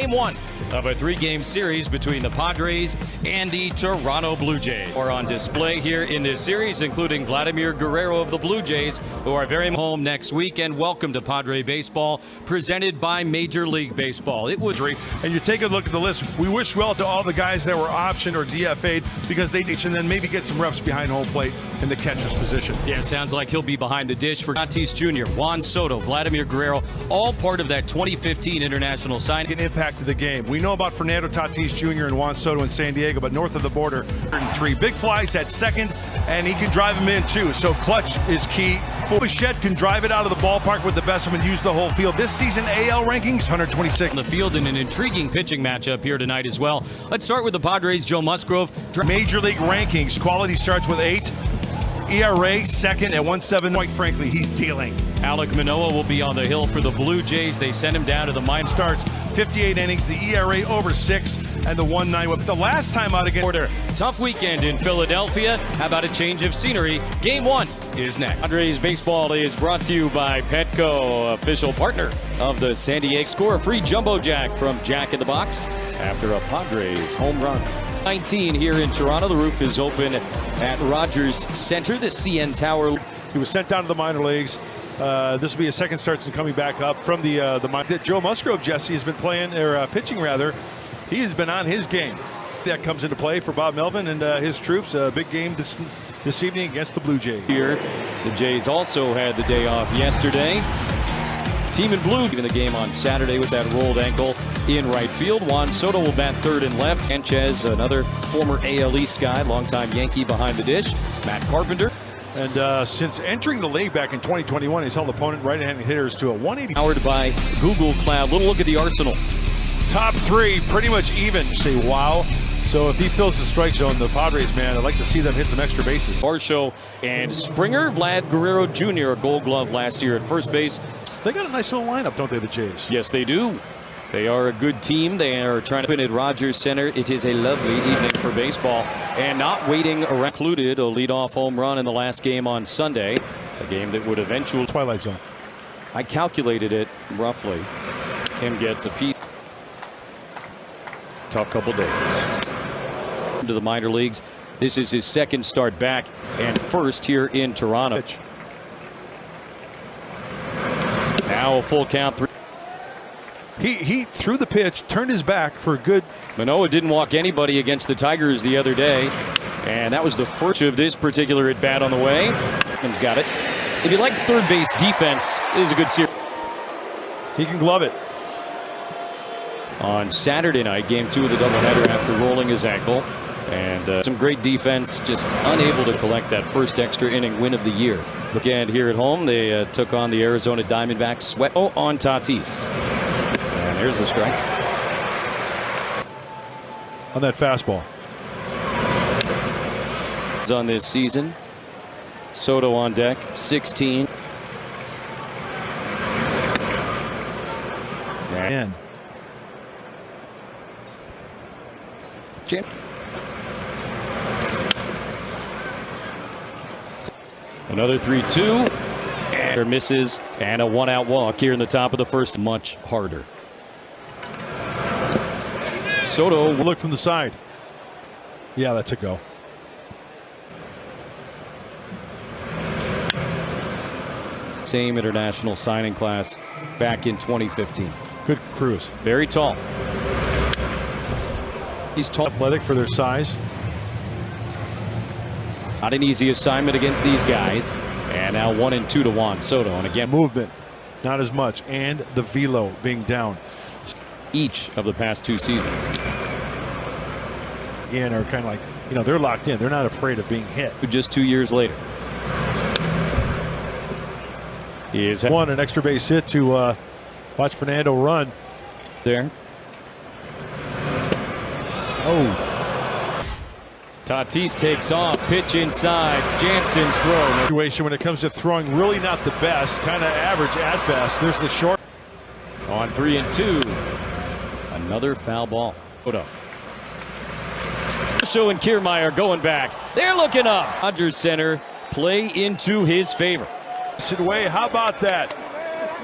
Game 1 of a 3-game series between the Padres and the Toronto Blue Jays are on display here in this series, including Vladimir Guerrero of the Blue Jays, who are very home next week. And welcome to Padre Baseball, presented by Major League Baseball. It was, and you take a look at the list. We wish well to all the guys that were optioned or DFA'd because they each and then maybe get some reps behind home plate in the catcher's position. Yeah, sounds like he'll be behind the dish for Tatis Jr., Juan Soto, Vladimir Guerrero, all part of that 2015 international signing. An impact of the game. We know about Fernando Tatis Jr. and Juan Soto in San Diego, but north of the border, 3 big flies at second, and he can drive them in too. So clutch is key. Bichette can drive it out of the ballpark with the best of them and use the whole field. This season, AL rankings, 126. On the field in an intriguing pitching matchup here tonight as well. Let's start with the Padres. Joe Musgrove. Major League rankings. Quality starts with 8. ERA second at 1.7. Quite frankly, he's dealing. Alek Manoah will be on the hill for the Blue Jays. They sent him down to the minor. Starts 58 innings, the ERA over 6, and the 1.9 whip. The last time out again. Tough weekend in Philadelphia. How about a change of scenery? Game 1 is next. Padres Baseball is brought to you by Petco, official partner of the San Diego. Score a free Jumbo Jack from Jack in the Box after a Padres home run. 19 here in Toronto. The roof is open at Rogers Center, the CN Tower. He was sent down to the minor leagues. This will be his second start since coming back up from the minor. Joe Musgrove, Jesse, has been playing, or pitching rather. He has been on his game. That comes into play for Bob Melvin and his troops. A big game this evening against the Blue Jays. Here, the Jays also had the day off yesterday. Team in blue in the game on Saturday with that rolled ankle in right field. Juan Soto will bat third and left. Sanchez, another former AL East guy, longtime Yankee behind the dish. Matt Carpenter. And since entering the league back in 2021, he's held opponent right-handed hitters to a 180. Powered by Google Cloud. Little look at the arsenal. Top 3, pretty much even. You say, wow. So if he fills the strike zone, the Padres, man, I'd like to see them hit some extra bases. Varsho and Springer. Vlad Guerrero Jr., a Gold Glove last year at first base. They got a nice little lineup, don't they, the Jays? Yes, they do. They are a good team. They are trying to win at Rogers Center. It is a lovely evening for baseball. And not waiting around. Included a leadoff home run in the last game on Sunday. A game that would eventually. Twilight Zone. I calculated it roughly. Kim gets a piece. Tough couple days. To the minor leagues. This is his second start back and first here in Toronto. Pitch. Now a full count. 3. He threw the pitch, turned his back for a good. Manoah didn't walk anybody against the Tigers the other day, and that was the first of this particular at bat on the way. He's got it. If you like third base defense, it is a good series. He can glove it. On Saturday night, game 2 of the doubleheader after rolling his ankle. And some great defense, just unable to collect that first extra inning win of the year. Again, here at home, they took on the Arizona Diamondbacks. Sweat on Tatis. And there's a strike. On that fastball. On this season. Soto on deck, 16. And Jim. Another 3-2. And misses, and a 1-out walk here in the top of the first. Much harder. Soto will look from the side. Yeah, that's a go. Same international signing class back in 2015. Good cruise. Very tall. He's tall. Athletic for their size. Not an easy assignment against these guys. And now 1-2 to Juan Soto. And again, movement, not as much. And the velo being down. Each of the past 2 seasons. Again, are kind of like, you know, they're locked in. They're not afraid of being hit. Just 2 years later. He is won an extra base hit to watch Fernando run. There. Oh. Tatis takes off, pitch inside. It's Jansen's throw. Situation when it comes to throwing, really not the best, kind of average at best. There's the short. On 3-2. Another foul ball. Put up. So and Kiermaier going back. They're looking up. Rogers Center play into his favor. Away. How about that?